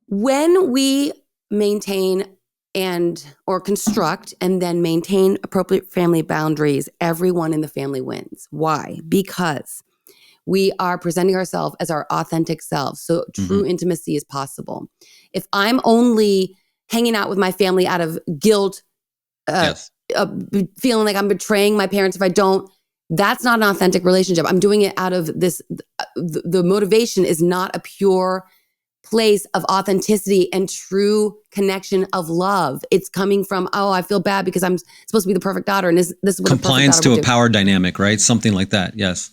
When we maintain or construct and then maintain appropriate family boundaries, everyone in the family wins. Why? Because we are presenting ourselves as our authentic selves. So true intimacy is possible. If I'm only hanging out with my family out of guilt, feeling like I'm betraying my parents if I don't, that's not an authentic relationship. I'm doing it out of this. The motivation is not a pure place of authenticity and true connection of love. It's coming from, I feel bad because I'm supposed to be the perfect daughter. And this is what compliance to a power dynamic, right? Something like that. Yes.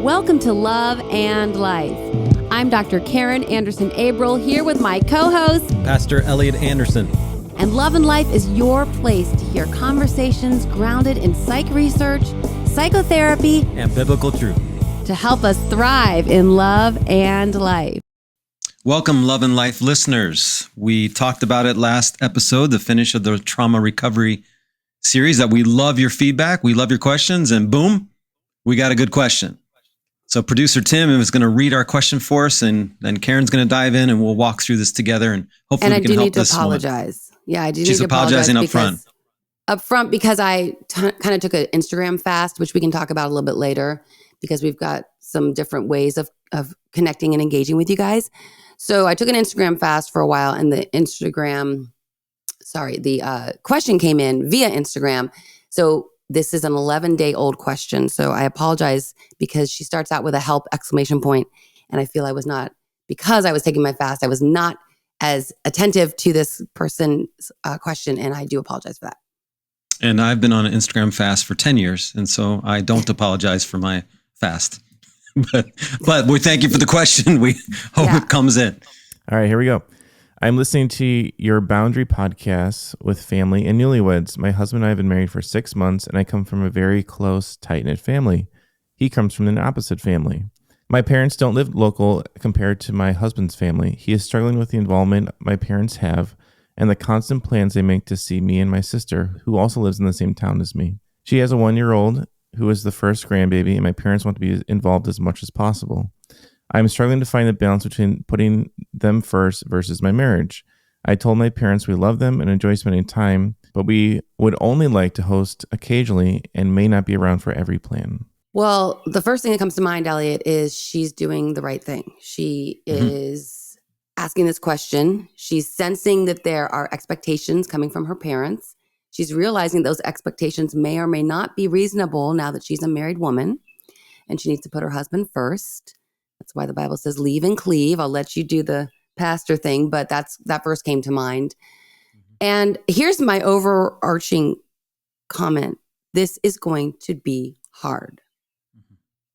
Welcome to Love and Life. I'm Dr. Karen Anderson Abril here with my co-host, Pastor Elliot Anderson. And Love and Life is your place to hear conversations grounded in psych research, psychotherapy, and biblical truth to help us thrive in love and life. Welcome, Love and Life listeners. We talked about it last episode, the finish of the trauma recovery series, that we love your feedback, we love your questions, and boom, we got a good question. So producer Tim is going to read our question for us, and then Karen's going to dive in, and we'll walk through this together, and hopefully we can help this woman. And I do need to apologize. Yeah, I do need She's to apologize. She's apologizing up front because I kind of took an Instagram fast, which we can talk about a little bit later, because we've got some different ways of connecting and engaging with you guys. So I took an Instagram fast for a while, and the question came in via Instagram. So this is an 11-day-old question. So I apologize because she starts out with a help exclamation point, and I feel because I was taking my fast, I was not as attentive to this person's question, and I do apologize for that. And I've been on an Instagram fast for 10 years, and so I don't apologize for my fast. But we thank you for the question. We hope it comes in. All right, here we go. I'm listening to your boundary podcasts with family and newlyweds. My husband and I have been married for 6 months, and I come from a very close, tight-knit family. He comes from an opposite family. My parents don't live local compared to my husband's family. He is struggling with the involvement my parents have and the constant plans they make to see me and my sister, who also lives in the same town as me. She has a 1-year-old who is the first grandbaby, and my parents want to be involved as much as possible. I'm struggling to find the balance between putting them first versus my marriage. I told my parents we love them and enjoy spending time, but we would only like to host occasionally and may not be around for every plan. Well, the first thing that comes to mind, Elliot, is she's doing the right thing. She is asking this question. She's sensing that there are expectations coming from her parents. She's realizing those expectations may or may not be reasonable now that she's a married woman, and she needs to put her husband first. That's why the Bible says, leave and cleave. I'll let you do the pastor thing, but that verse came to mind. And here's my overarching comment. This is going to be hard.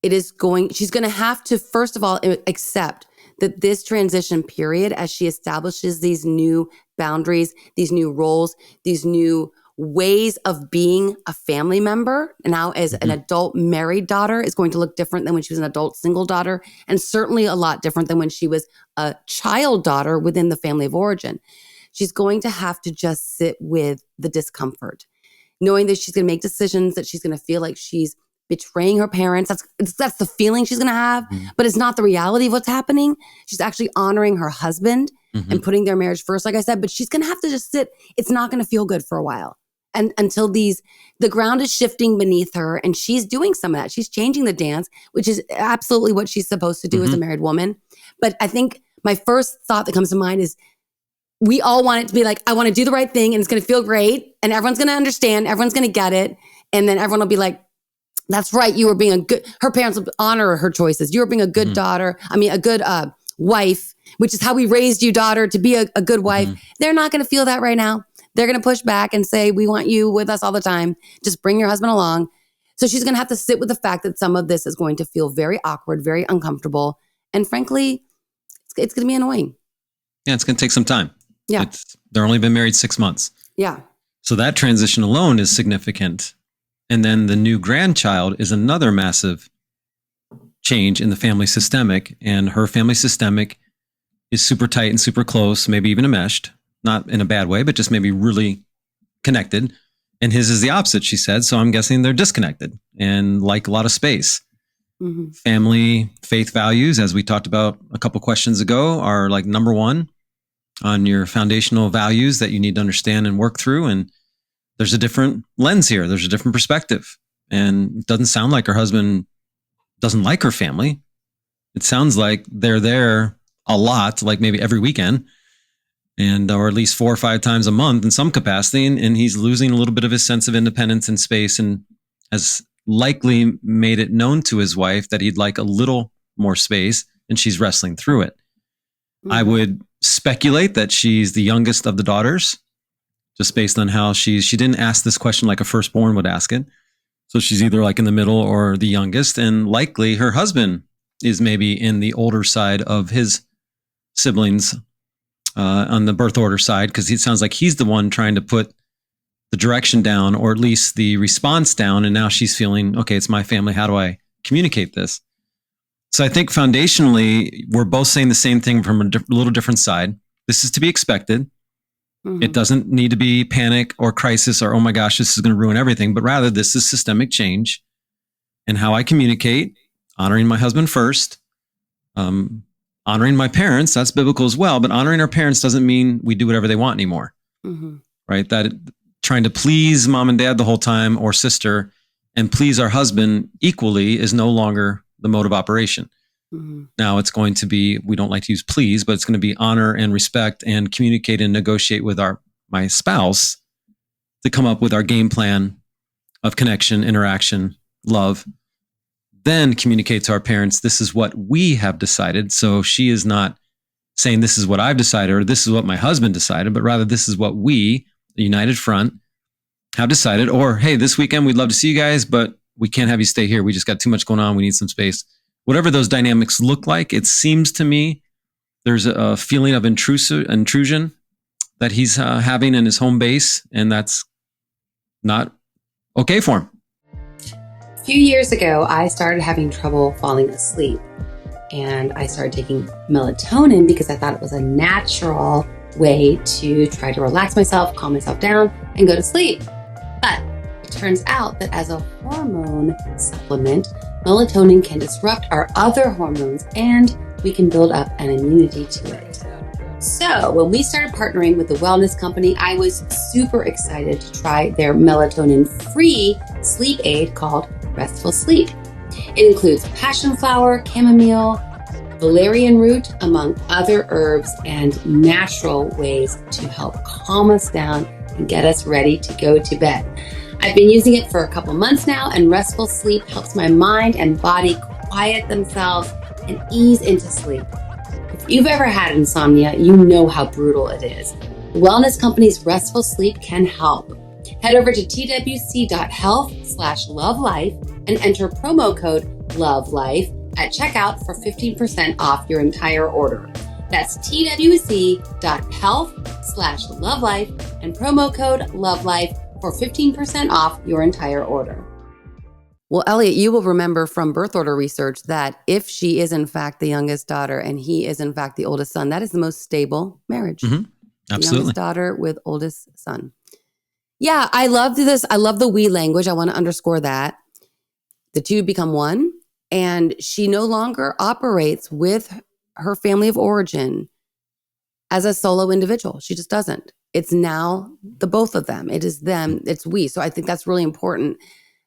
She's going to have to, first of all, accept that this transition period, as she establishes these new boundaries, these new roles, these new ways of being a family member, now as an adult married daughter, is going to look different than when she was an adult single daughter, and certainly a lot different than when she was a child daughter within the family of origin. She's going to have to just sit with the discomfort, knowing that she's going to make decisions, that she's going to feel like she's betraying her parents. That's the feeling she's going to have, but it's not the reality of what's happening. She's actually honoring her husband and putting their marriage first, like I said, but she's going to have to just sit. It's not going to feel good for a while. And until the ground is shifting beneath her, and she's doing some of that. She's changing the dance, which is absolutely what she's supposed to do as a married woman. But I think my first thought that comes to mind is we all want it to be like, I want to do the right thing and it's going to feel great and everyone's going to understand, everyone's going to get it. And then everyone will be like, that's right, you were being her parents will honor her choices. You were being a good daughter. A good wife, which is how we raised you, daughter, to be a good wife. They're not going to feel that right now. They're going to push back and say, we want you with us all the time. Just bring your husband along. So she's going to have to sit with the fact that some of this is going to feel very awkward, very uncomfortable. And frankly, it's going to be annoying. Yeah, it's going to take some time. Yeah. They're only been married 6 months. Yeah. So that transition alone is significant. And then the new grandchild is another massive change in the family systemic. And her family systemic is super tight and super close, maybe even enmeshed. Not in a bad way, but just maybe really connected. And his is the opposite, she said. So I'm guessing they're disconnected and like a lot of space. Family, faith values, as we talked about a couple questions ago, are like number one on your foundational values that you need to understand and work through. And there's a different lens here. There's a different perspective. And it doesn't sound like her husband doesn't like her family. It sounds like they're there a lot, like maybe every weekend, and or at least 4 or 5 times a month in some capacity. And he's losing a little bit of his sense of independence and space, and has likely made it known to his wife that he'd like a little more space, and she's wrestling through it. I would speculate that she's the youngest of the daughters, just based on how she didn't ask this question like a firstborn would ask it. So she's either like in the middle or the youngest, and likely her husband is maybe in the older side of his siblings on the birth order side, because it sounds like he's the one trying to put the direction down, or at least the response down. And now she's feeling, okay, it's my family. How do I communicate this? So I think foundationally, we're both saying the same thing from a little different side. This is to be expected. It doesn't need to be panic or crisis or, oh my gosh, this is going to ruin everything. But rather, this is systemic change in how I communicate, honoring my husband first, honoring my parents. That's biblical as well. But honoring our parents doesn't mean we do whatever they want anymore, right? That trying to please mom and dad the whole time, or sister, and please our husband equally is no longer the mode of operation. Now it's going to be, we don't like to use please, but it's going to be honor and respect, and communicate and negotiate with my spouse to come up with our game plan of connection, interaction, love. Then communicate to our parents, this is what we have decided. So she is not saying this is what I've decided, or this is what my husband decided, but rather this is what we, the United Front, have decided. Or, hey, this weekend we'd love to see you guys, but we can't have you stay here. We just got too much going on. We need some space. Whatever those dynamics look like, it seems to me there's a feeling of intrusion that he's having in his home base, and that's not okay for him. A few years ago, I started having trouble falling asleep, and I started taking melatonin because I thought it was a natural way to try to relax myself, calm myself down, and go to sleep. But it turns out that as a hormone supplement, melatonin can disrupt our other hormones, and we can build up an immunity to it. So when we started partnering with the wellness company, I was super excited to try their melatonin-free sleep aid called Restful Sleep. It includes passion flower, chamomile, valerian root, among other herbs, and natural ways to help calm us down and get us ready to go to bed. I've been using it for a couple months now, and Restful Sleep helps my mind and body quiet themselves and ease into sleep. If you've ever had insomnia, you know how brutal it is. The wellness company's Restful Sleep can help. Head over to twc.health/lovelife and enter promo code LOVELIFE at checkout for 15% off your entire order. That's twc.health/lovelife and promo code LOVELIFE for 15% off your entire order. Well, Elliot, you will remember from birth order research that if she is in fact the youngest daughter and he is in fact the oldest son, that is the most stable marriage. Absolutely. The youngest daughter with oldest son. Yeah, I love this. I love the we language. I want to underscore that. The two become one, and she no longer operates with her family of origin as a solo individual. She just doesn't. It's now the both of them. It is them. It's we. So I think that's really important.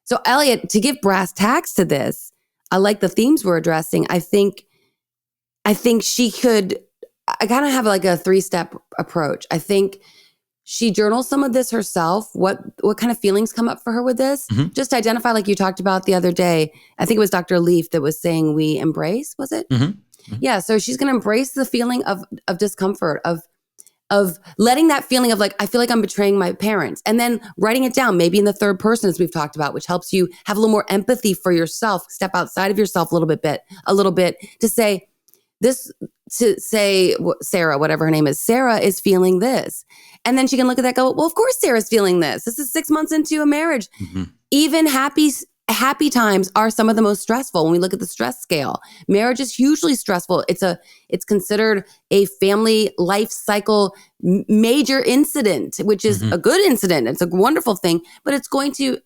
So Elliot, to give brass tacks to this, I like the themes we're addressing. I think she could, I kind of have like a 3-step approach. I think she journals some of this herself. What kind of feelings come up for her with this? Just identify, like you talked about the other day. I think it was Dr. Leaf that was saying we embrace, was it? Yeah. So she's going to embrace the feeling of discomfort, of letting that feeling of like, I feel like I'm betraying my parents, and then writing it down, maybe in the third person, as we've talked about, which helps you have a little more empathy for yourself, step outside of yourself a little bit to say this, to say Sarah, whatever her name is, Sarah is feeling this. And then she can look at that, go, well, of course Sarah's feeling this. This is 6 months into a marriage. Even happy times are some of the most stressful. When we look at the stress scale, marriage is hugely stressful. It's considered a family life cycle major incident, which is a good incident. It's a wonderful thing, but it's going to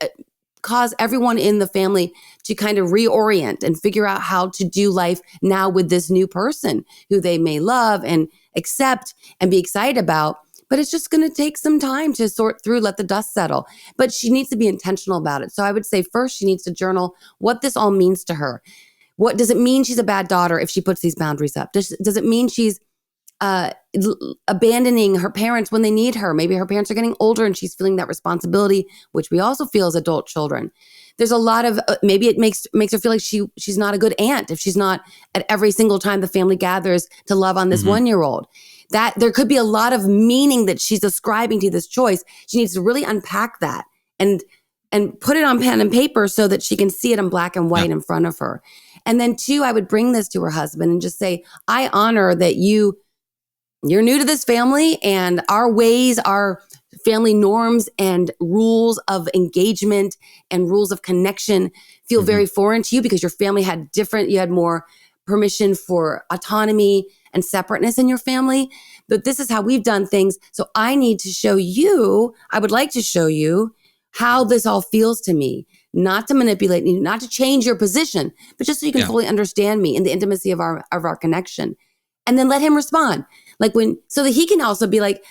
cause everyone in the family to kind of reorient and figure out how to do life now with this new person who they may love and accept and be excited about. But it's just going to take some time to sort through, let the dust settle. But she needs to be intentional about it. So I would say first, she needs to journal what this all means to her. What does it mean she's a bad daughter if she puts these boundaries up? Does it mean she's abandoning her parents when they need her? Maybe her parents are getting older and she's feeling that responsibility, which we also feel as adult children. There's a lot of, maybe it makes her feel like she's not a good aunt if she's not at every single time the family gathers to love on this 1-year-old. That there could be a lot of meaning that she's ascribing to this choice. She needs to really unpack that and put it on pen and paper so that she can see it in black and white in front of her. And then 2, I would bring this to her husband and just say, I honor that you're new to this family, and our ways, our family norms and rules of engagement and rules of connection feel very foreign to you because your family you had more permission for autonomy and separateness in your family. But this is how we've done things. So I would like to show you how this all feels to me, not to manipulate you, not to change your position, but just so you can fully understand me in the intimacy of our connection. And then let him respond. So that he can also be like,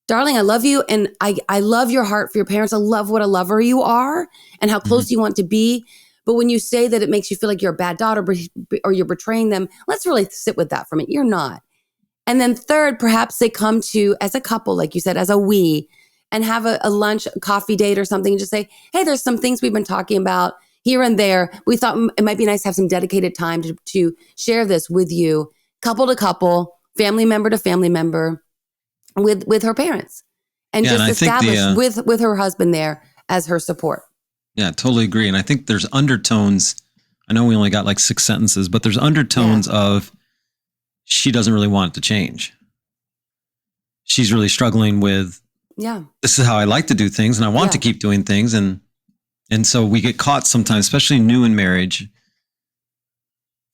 darling, I love you. And I love your heart for your parents. I love what a lover you are and how close you want to be. But when you say that it makes you feel like you're a bad daughter or you're betraying them, let's really sit with that for a minute. You're not. And then 3rd, perhaps they come to, as a couple, like you said, as a we, and have a lunch, a coffee date or something, and just say, hey, there's some things we've been talking about here and there. We thought it might be nice to have some dedicated time to share this with you, couple to couple, family member to family member, with her parents, and just establish with her husband there as her support. Yeah, totally agree. And I think there's undertones. I know we only got like 6 sentences, but there's undertones of she doesn't really want it to change. She's really struggling with, this is how I like to do things and I want to keep doing things. And so we get caught sometimes, especially new in marriage,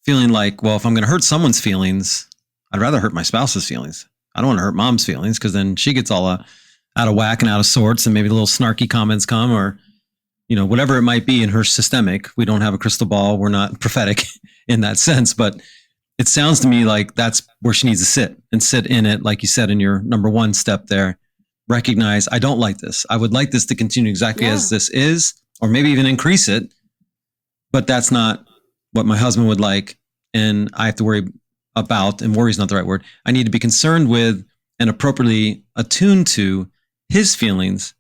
feeling like, well, if I'm going to hurt someone's feelings, I'd rather hurt my spouse's feelings. I don't want to hurt mom's feelings because then she gets all out of whack and out of sorts, and maybe little snarky comments come, or, whatever it might be in her systemic. We don't have a crystal ball. We're not prophetic in that sense, but it sounds to me like that's where she needs to sit in it. Like you said, in your number 1 step there, recognize, I don't like this. I would like this to continue exactly as this is, or maybe even increase it, but that's not what my husband would like. And I have to worry about, and worry is not the right word. I need to be concerned with and appropriately attuned to his feelings,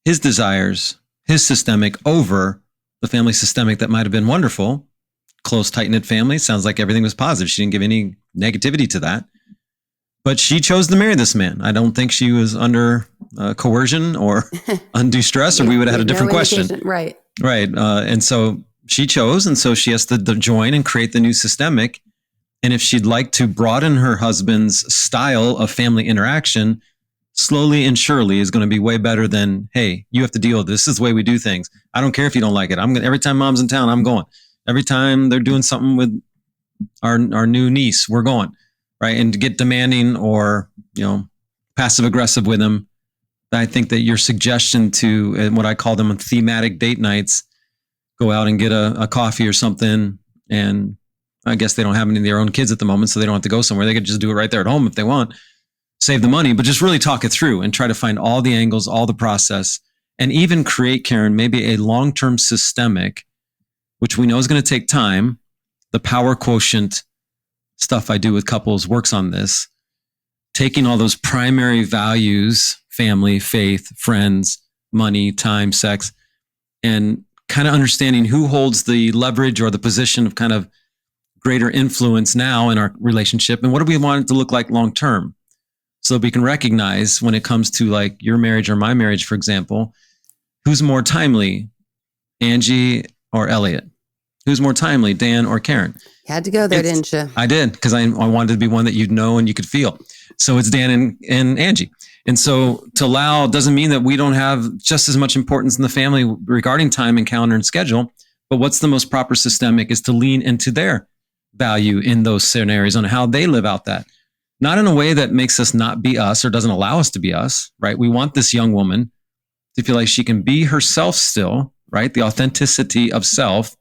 his desires, his systemic over the family systemic that might have been wonderful, close, tight-knit family. Sounds like everything was positive. She didn't give any negativity to that. But she chose to marry this man. I don't think she was under coercion or undue stress, or we would have had a different question. Right. Right. And so she chose, and so she has to join and create the new systemic. And if she'd like to broaden her husband's style of family interaction, slowly and surely is going to be way better than, hey, you have to deal with this. This is the way we do things. I don't care if you don't like it. Every time mom's in town, I'm going. Every time they're doing something with our new niece, we're going, right? And to get demanding or, passive aggressive with them, I think that your suggestion to, and what I call them thematic date nights, go out and get a coffee or something, and I guess they don't have any of their own kids at the moment, so they don't have to go somewhere. They could just do it right there at home if they want, save the money, but just really talk it through and try to find all the angles, all the process, and even create, Karen, maybe a long-term systemic, which we know is going to take time. The power quotient stuff I do with couples works on this, taking all those primary values, family, faith, friends, money, time, sex, and kind of understanding who holds the leverage or the position of kind of greater influence now in our relationship, and what do we want it to look like long term, so we can recognize when it comes to like your marriage or my marriage, for example, who's more timely, Angie or Elliot? Who's more timely, Dan or Karen? You had to go there, didn't you? I did, because I wanted to be one that you'd know and you could feel. So it's Dan and Angie. And so to allow doesn't mean that we don't have just as much importance in the family regarding time and calendar and schedule, but what's the most proper systemic is to lean into their value in those scenarios on how they live out that. Not in a way that makes us not be us or doesn't allow us to be us, right? We want this young woman to feel like she can be herself still, right? The authenticity of self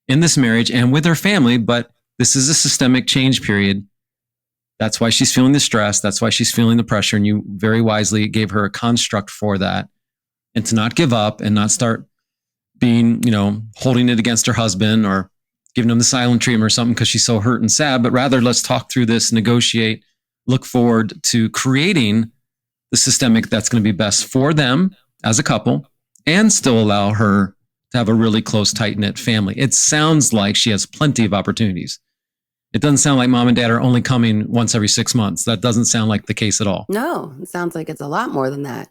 in this marriage and with her family. But this is a systemic change period. That's why she's feeling the stress. That's why she's feeling the pressure. And you very wisely gave her a construct for that, and to not give up and not start being, holding it against her husband or giving him the silent treatment or something because she's so hurt and sad, but rather let's talk through this, negotiate, look forward to creating the systemic that's going to be best for them as a couple and still allow her to have a really close, tight-knit family. It sounds like she has plenty of opportunities. It doesn't sound like mom and dad are only coming once every 6 months. That doesn't sound like the case at all. No, it sounds like it's a lot more than that.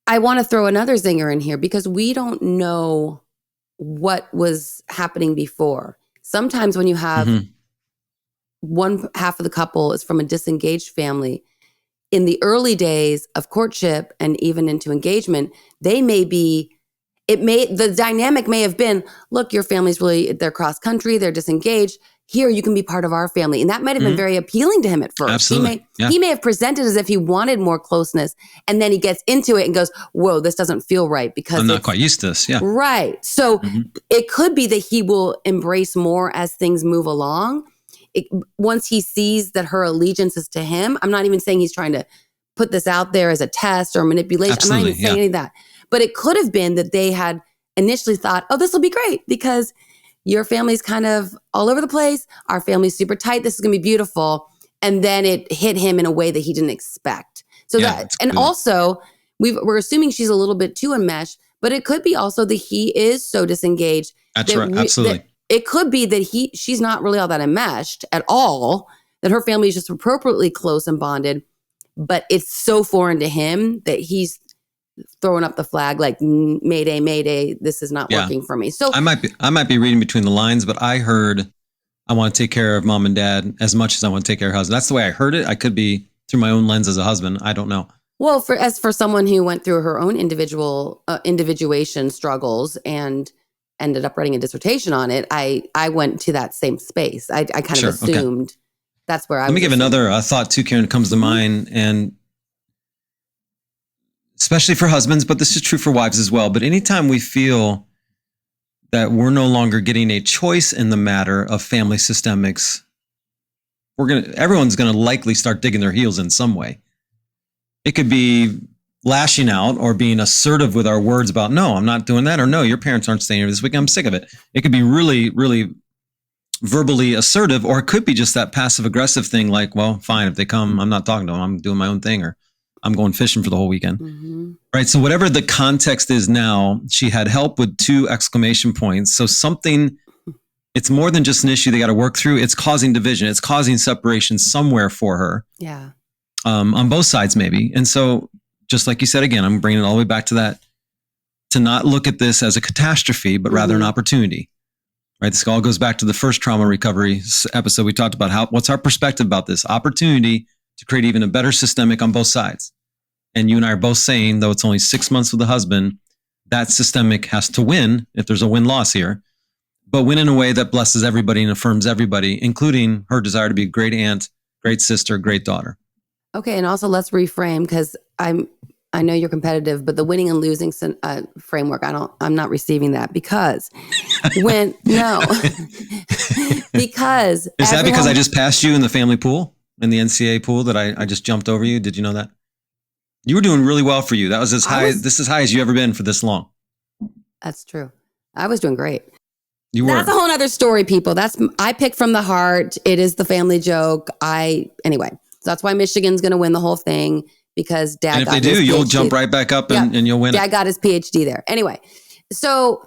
I want to throw another zinger in here because we don't know what was happening before. Sometimes when you have one half of the couple is from a disengaged family, in the early days of courtship and even into engagement, the dynamic may have been, look, your family's they're cross country, they're disengaged. Here, you can be part of our family. And that might have been very appealing to him at first. Absolutely. He may have presented as if he wanted more closeness. And then he gets into it and goes, whoa, this doesn't feel right because I'm not quite used to this. Yeah. Right. So it could be that he will embrace more as things move along. Once he sees that her allegiance is to him, I'm not even saying he's trying to put this out there as a test or manipulation. Absolutely, I'm not even saying any of that. But it could have been that they had initially thought, oh, this will be great because your family's kind of all over the place. Our family's super tight. This is going to be beautiful. And then it hit him in a way that he didn't expect. So also we're assuming she's a little bit too enmeshed, but it could be also that he is so disengaged. That's right. Absolutely. It could be that she's not really all that enmeshed at all, that her family is just appropriately close and bonded, but it's so foreign to him that he's throwing up the flag like mayday, mayday, this is not working for me. So I might be reading between the lines, but I heard I want to take care of mom and dad as much as I want to take care of her husband. That's the way I heard it. I could be through my own lens as a husband. I don't know. Well, as for someone who went through her own individuation struggles and ended up writing a dissertation on it, I went to that same space. I kind of assumed that's where I was. Let me give another thought too, Karen, that comes to mind, and especially for husbands, but this is true for wives as well. But anytime we feel that we're no longer getting a choice in the matter of family systemics, everyone's going to likely start digging their heels in some way. It could be lashing out or being assertive with our words about, no, I'm not doing that, or no, your parents aren't staying here this week, I'm sick of it. It could be really, really verbally assertive, or it could be just that passive aggressive thing like, well, fine, if they come, I'm not talking to them, I'm doing my own thing, or I'm going fishing for the whole weekend. Right. So whatever the context is now, she had help with 2 exclamation points. So something, it's more than just an issue they got to work through. It's causing division. It's causing separation somewhere for her. Yeah. On both sides, maybe. And so just like you said, again, I'm bringing it all the way back to that, to not look at this as a catastrophe, but rather an opportunity. Right. This all goes back to the first trauma recovery episode. We talked about what's our perspective about this opportunity to create even a better systemic on both sides. And you and I are both saying, though it's only 6 months with the husband, that systemic has to win if there's a win-loss here, but win in a way that blesses everybody and affirms everybody, including her desire to be a great aunt, great sister, great daughter. Okay. And also let's reframe, because I know you're competitive, but the winning and losing framework, I'm not receiving that because because is that because I just passed you in the family pool? In the NCAA pool that I just jumped over you? Did you know that? You were doing really well for you. That was as high as you ever been for this long. That's true. I was doing great. You were. That's a whole other story, people. I pick from the heart. It is the family joke. Anyway, so that's why Michigan's going to win the whole thing, because Dad and if got they do, his you'll PhD. jump right back up and you'll win. Dad got his PhD there. Anyway, so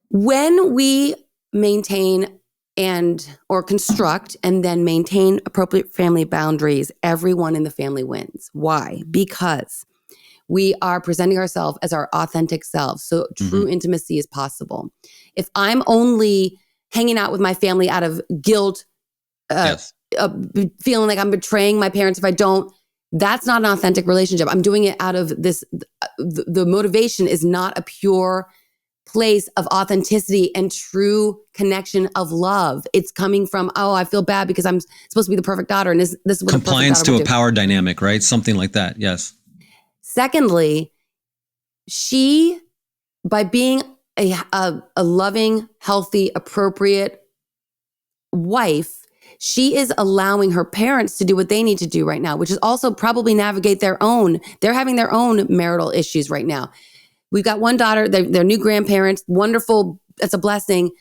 when we maintain or construct and then maintain appropriate family boundaries, everyone in the family wins. Why? Because we are presenting ourselves as our authentic selves. So true intimacy is possible. If I'm only hanging out with my family out of guilt, feeling like I'm betraying my parents if I don't, that's not an authentic relationship. I'm doing it out of this. The motivation is not a pure place of authenticity and true connection of love. It's coming from, I feel bad because I'm supposed to be the perfect daughter. And this is what compliance to a power dynamic, right? Something like that. Yes. Secondly, by being a loving, healthy, appropriate wife, she is allowing her parents to do what they need to do right now, which is also probably navigate they're having their own marital issues right now. We've got one daughter, they're new grandparents, wonderful. It's a blessing.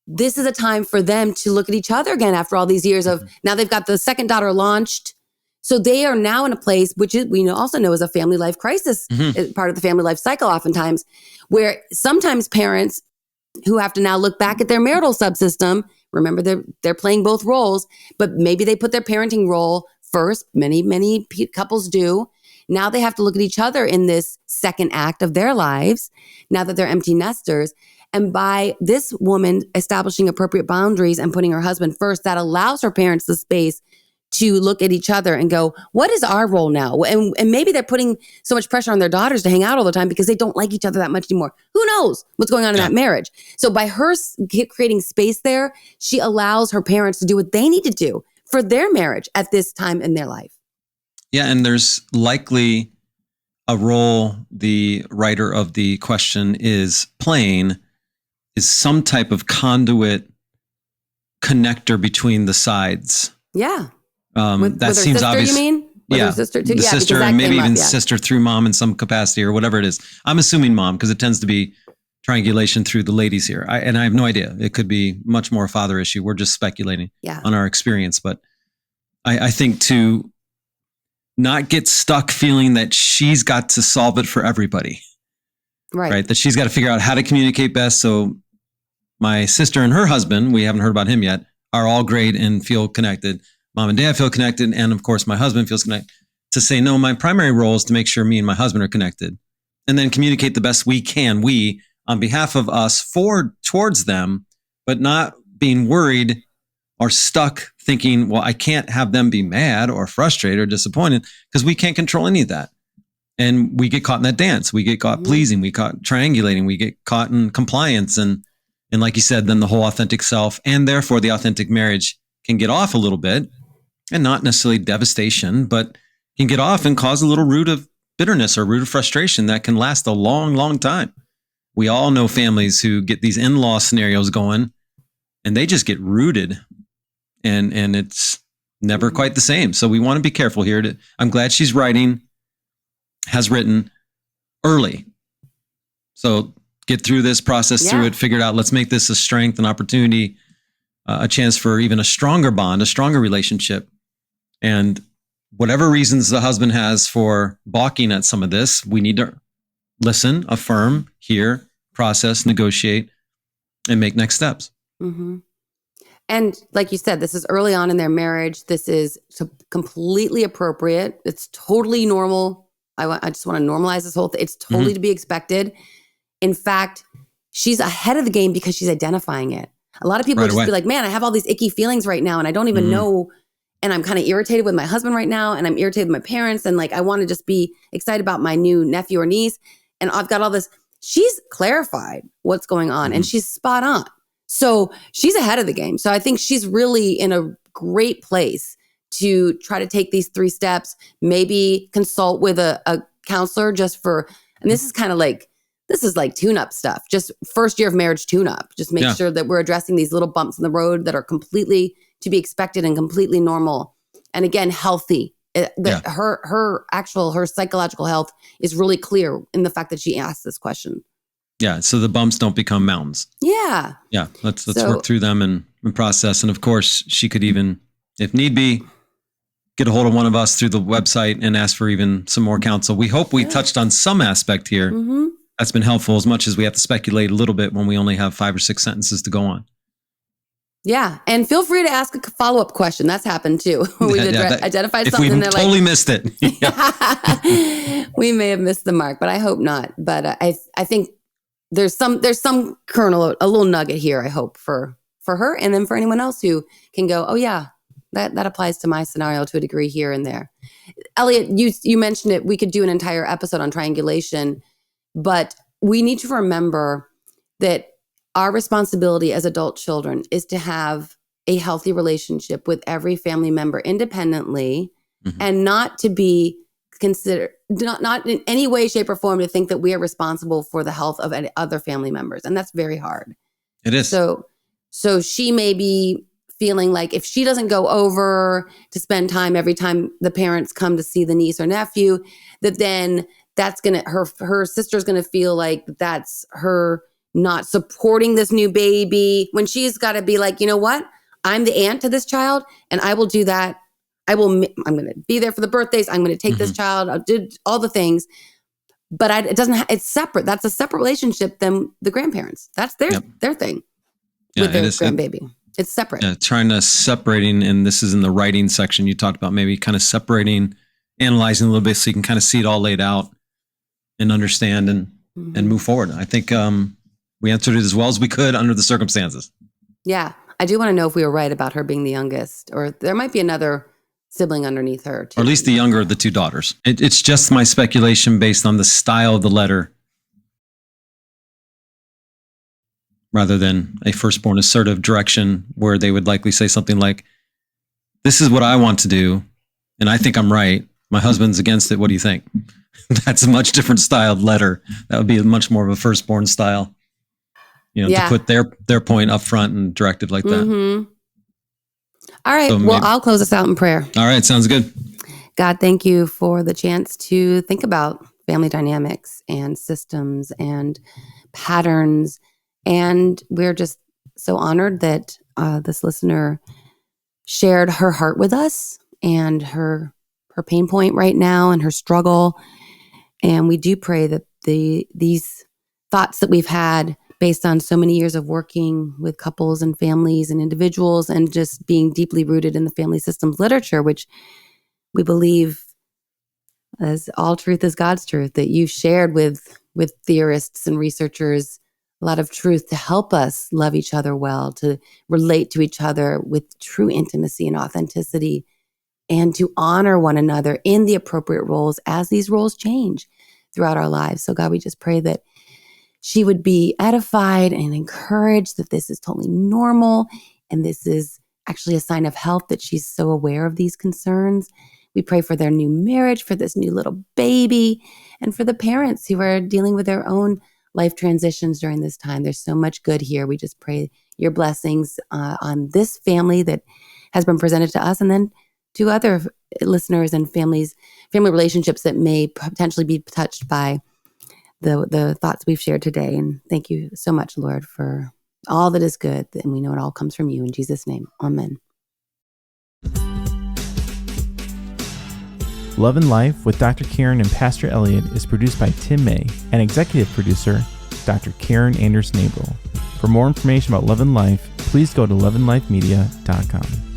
This is a time for them to look at each other again after all these years of, now they've got the second daughter launched. So they are now in a place, which we also know is a family life crisis, part of the family life cycle oftentimes, where sometimes parents who have to now look back at their marital subsystem, remember they're playing both roles, but maybe they put their parenting role first. Many couples do. Now they have to look at each other in this second act of their lives, now that they're empty nesters. And by this woman establishing appropriate boundaries and putting her husband first, that allows her parents the space to look at each other and go, what is our role now? And maybe they're putting so much pressure on their daughters to hang out all the time because they don't like each other that much anymore. Who knows what's going on in that marriage? So by her creating space there, she allows her parents to do what they need to do for their marriage at this time in their life. Yeah, and there's likely a role the writer of the question is playing is some type of conduit connector between the sides. Yeah. That with seems sister, obvious. You mean? With her sister too? The Yeah, sister, and maybe even sister through mom in some capacity or whatever it is. I'm assuming mom because it tends to be triangulation through the ladies here. I have no idea. It could be much more a father issue. We're just speculating on our experience. But I think to not get stuck feeling that she's got to solve it for everybody. Right. That she's got to figure out how to communicate best. So my sister and her husband, we haven't heard about him yet, are all great and feel connected. Mom and dad feel connected. And of course, my husband feels connected. To say, no, my primary role is to make sure me and my husband are connected and then communicate the best we can, on behalf of us towards them, but not being worried or stuck thinking, well, I can't have them be mad or frustrated or disappointed because we can't control any of that. And we get caught in that dance. We get caught pleasing. We get caught triangulating. We get caught in compliance. And like you said, then the whole authentic self and therefore the authentic marriage can get off a little bit and not necessarily devastation, but can get off and cause a little root of bitterness or root of frustration that can last a long, long time. We all know families who get these in-law scenarios going and they just get rooted and it's never quite the same. So we want to be careful here. I'm glad she's has written early. So get through this, process through it, figure it out. Let's make this a strength, an opportunity, a chance for even a stronger bond, a stronger relationship. And whatever reasons the husband has for balking at some of this, we need to listen, affirm, hear, process, negotiate, and make next steps. Mm-hmm. And like you said, this is early on in their marriage. This is completely appropriate. It's totally normal. I just want to normalize this whole thing. It's totally to be expected. In fact, she's ahead of the game because she's identifying it. A lot of people just be like, man, I have all these icky feelings right now and I don't even know. And I'm kind of irritated with my husband right now. And I'm irritated with my parents. And like, I want to just be excited about my new nephew or niece. And I've got all this. She's clarified what's going on and she's spot on. So she's ahead of the game. So I think she's really in a great place to try to take these 3 steps, maybe consult with a counselor just for, and this is kind of like, this is like tune-up stuff, just first year of marriage tune-up. Just make sure that we're addressing these little bumps in the road that are completely to be expected and completely normal. And again, healthy. Her psychological health is really clear in the fact that she asked this question. Yeah. So the bumps don't become mountains. Yeah. Yeah. Let's work through them and process. And of course, she could even, if need be, get a hold of one of us through the website and ask for even some more counsel. We hope we touched on some aspect here. That's been helpful as much as we have to speculate a little bit when we only have 5 or 6 sentences to go on. Yeah. And feel free to ask a follow-up question. That's happened too. We've identified something and they're totally missed it. We may have missed the mark, but I hope not. But I think there's some kernel, a little nugget here, I hope, for her and then for anyone else who can go, oh yeah, that applies to my scenario to a degree here and there. Elliot, you mentioned it. We could do an entire episode on triangulation, but we need to remember that our responsibility as adult children is to have a healthy relationship with every family member independently and not to be consider, not in any way, shape, or form to think that we are responsible for the health of any other family members. And that's very hard. It is. So she may be feeling like if she doesn't go over to spend time every time the parents come to see the niece or nephew, that then that's going to, her sister's going to feel like that's her not supporting this new baby, when she's got to be like, you know what? I'm the aunt to this child and I will do that. I'm going to be there for the birthdays. I'm going to take this child. I'll do all the things, but it's separate. That's a separate relationship than the grandparents. That's their thing with their grandbaby. It's separate. Yeah, trying to separating, and this is in the writing section. You talked about maybe kind of separating, analyzing a little bit so you can kind of see it all laid out and understand and move forward. I think we answered it as well as we could under the circumstances. Yeah. I do want to know if we were right about her being the youngest, or there might be another sibling underneath her too. Or at least the younger of the two daughters. It's just my speculation based on the style of the letter rather than a firstborn assertive direction where they would likely say something like, this is what I want to do, and I think I'm right. My husband's against it. What do you think? That's a much different styled letter. That would be much more of a firstborn style, to put their point up front and directive like that. All right. So I'll close us out in prayer. All right. Sounds good. God, thank you for the chance to think about family dynamics and systems and patterns. And we're just so honored that this listener shared her heart with us and her pain point right now and her struggle. And we do pray that these thoughts that we've had based on so many years of working with couples and families and individuals and just being deeply rooted in the family systems literature, which we believe as all truth is God's truth, that you've shared with theorists and researchers a lot of truth to help us love each other well, to relate to each other with true intimacy and authenticity, and to honor one another in the appropriate roles as these roles change throughout our lives. So God, we just pray that she would be edified and encouraged that this is totally normal and this is actually a sign of health that she's so aware of these concerns. We pray for their new marriage, for this new little baby, and for the parents who are dealing with their own life transitions during this time. There's so much good here. We just pray your blessings on this family that has been presented to us, and then to other listeners and family relationships that may potentially be touched by the thoughts we've shared today. And thank you so much, Lord, for all that is good. And we know it all comes from you. In Jesus' name, amen. Love and Life with Dr. Karen and Pastor Elliot is produced by Tim May and executive producer, Dr. Karen Anders-Nabel. For more information about Love and Life, please go to loveandlifemedia.com.